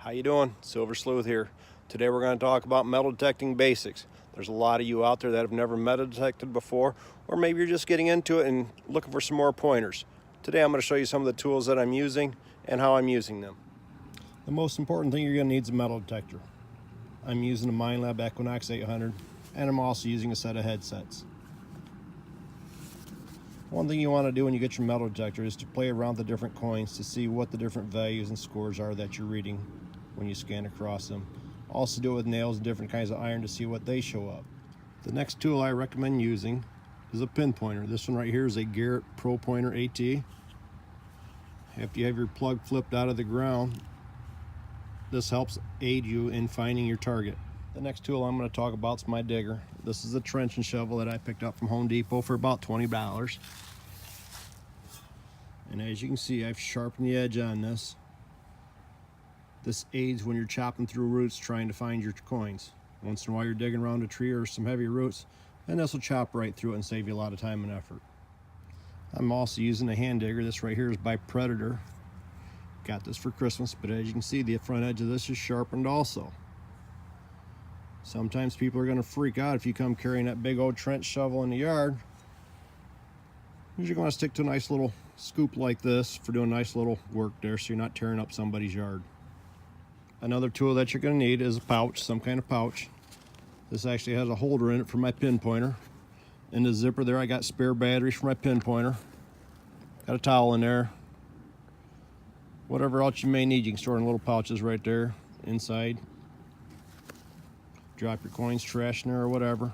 How you doing? Silver Sleuth here. Today we're going to talk about metal detecting basics. There's a lot of you out there that have never metal detected before, or maybe you're just getting into it and looking for some more pointers. Today I'm going to show you some of the tools that I'm using and how I'm using them. The most important thing you're going to need is a metal detector. I'm using a Minelab Equinox 800, and I'm also using a set of headsets. One thing you want to do when you get your metal detector is to play around the different coins to see what the different values and scores are that you're reading when you scan across them. Also do it with nails and different kinds of iron to see what they show up. The next tool I recommend using is a pin pointer. This one right here is a Garrett Pro Pointer AT. After you have your plug flipped out of the ground, this helps aid you in finding your target. The next tool I'm going to talk about is my digger. This is a trenching shovel that I picked up from Home Depot for about $20. And as you can see, I've sharpened the edge on this. This aids when you're chopping through roots trying to find your coins. Once in a while you're digging around a tree or some heavy roots, and this will chop right through it and save you a lot of time and effort. I'm also using a hand digger. This right here is by Predator. Got this for Christmas, but as you can see, the front edge of this is sharpened also. Sometimes people are going to freak out if you come carrying that big old trench shovel in the yard. You're going to stick to a nice little scoop like this for doing nice little work there so you're not tearing up somebody's yard. Another tool that you're going to need is a pouch, some kind of pouch. This actually has a holder in it for my pin pointer. In the zipper there I got spare batteries for my pin pointer. Got a towel in there. Whatever else you may need, you can store in little pouches right there inside. Drop your coins, trash in there or whatever.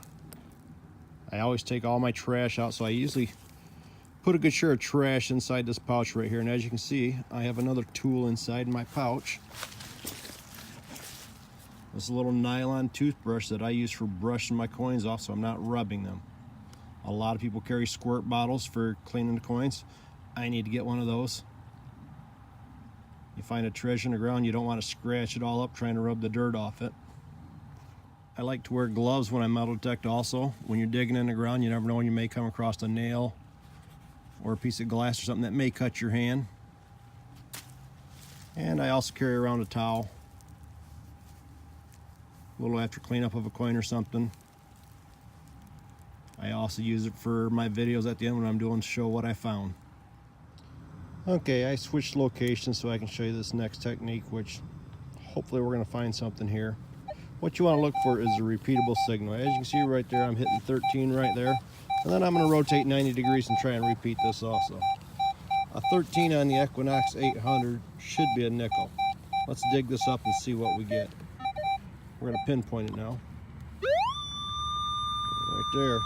I always take all my trash out, so I usually put a good share of trash inside this pouch right here. And as you can see, I have another tool inside my pouch. This is a little nylon toothbrush that I use for brushing my coins off so I'm not rubbing them. A lot of people carry squirt bottles for cleaning the coins. I need to get one of those. You find a treasure in the ground, you don't want to scratch it all up trying to rub the dirt off it. I like to wear gloves when I metal detect also. When you're digging in the ground, you never know when you may come across a nail or a piece of glass or something that may cut your hand. And I also carry around a towel. A little after cleanup of a coin or something. I also use it for my videos at the end when I'm doing show what I found. Okay, I switched locations so I can show you this next technique, which hopefully we're going to find something here. What you want to look for is a repeatable signal. As you can see right there, I'm hitting 13 right there. And then I'm going to rotate 90 degrees and try and repeat this also. A 13 on the Equinox 800 should be a nickel. Let's dig this up and see what we get. We're going to pinpoint it now. Right there.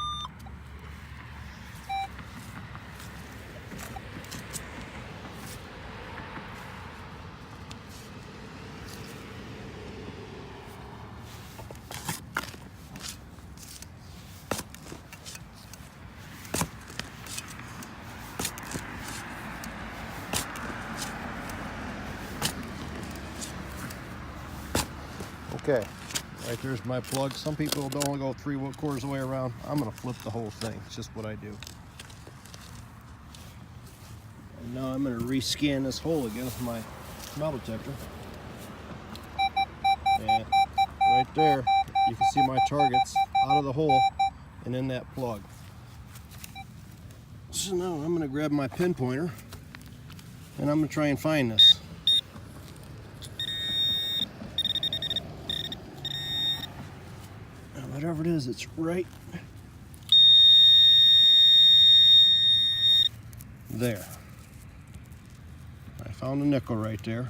Okay, right there's my plug. Some people don't only go 3/4 of the way around. I'm going to flip the whole thing. It's just what I do. And now I'm going to rescan this hole again with my metal detector. And right there, you can see my targets out of the hole and in that plug. So now I'm going to grab my pin pointer and I'm going to try and find this. Whatever it is, it's right there. I found a nickel right there.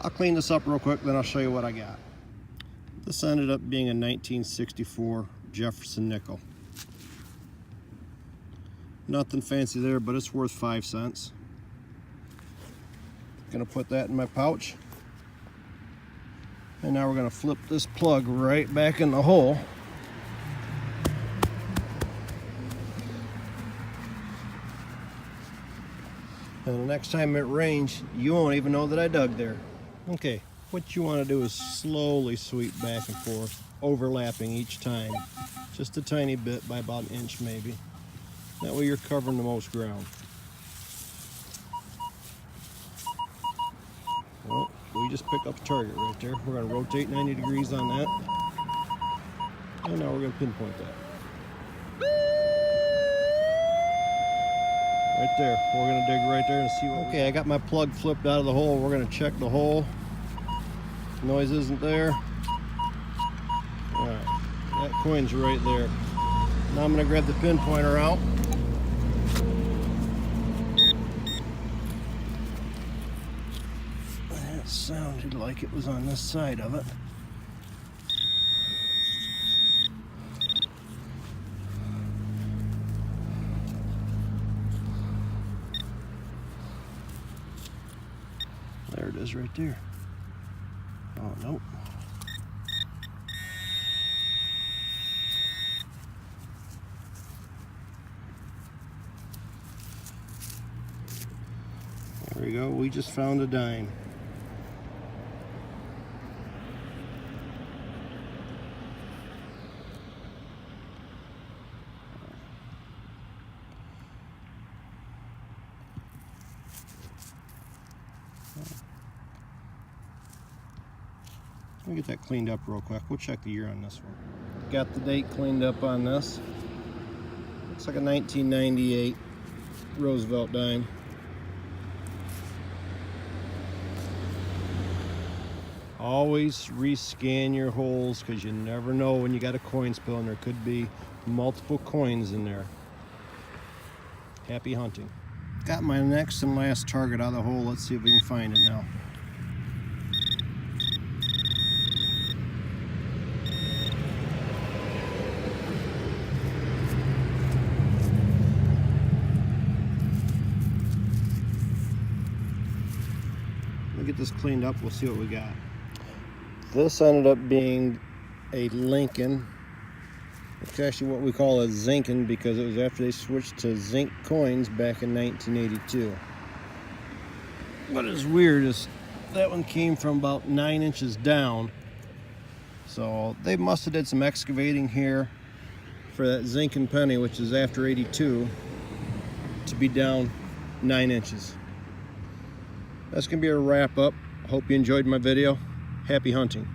I'll clean this up real quick, then I'll show you what I got. This ended up being a 1964 Jefferson nickel. Nothing fancy there, but it's worth 5 cents. Gonna put that in my pouch. And now we're going to flip this plug right back in the hole. And the next time it rains, you won't even know that I dug there. Okay, what you want to do is slowly sweep back and forth, overlapping each time. Just a tiny bit, by about an inch maybe. That way you're covering the most ground. Well, we we just picked up a target right there. We're going to rotate 90 degrees on that. And now we're going to pinpoint that. Right there. We're going to dig right there and see what. Okay, I got my plug flipped out of the hole. We're going to check the hole. Noise isn't there. Alright, that coin's right there. Now I'm going to grab the pinpointer out. That sounded like it was on this side of it. There it is right there. Oh, nope. There we go. We just found a dime. Let me get that cleaned up real quick. We'll check the year on this one. Got the date cleaned up on this. Looks like a 1998 Roosevelt dime. Always rescan your holes because you never know when you got a coin spill and there could be multiple coins in there. Happy hunting. Got my next and last target out of the hole. Let's see if we can find it now. Get this cleaned up, we'll see what we got. This ended up being a Lincoln. It's actually what we call a Zinkin because it was after they switched to zinc coins back in 1982. What is weird is that one came from about 9 inches down, so they must have did some excavating here for that Zinkin penny, which is after 82, to be down 9 inches. That's going to be a wrap up. Hope you enjoyed my video. Happy hunting.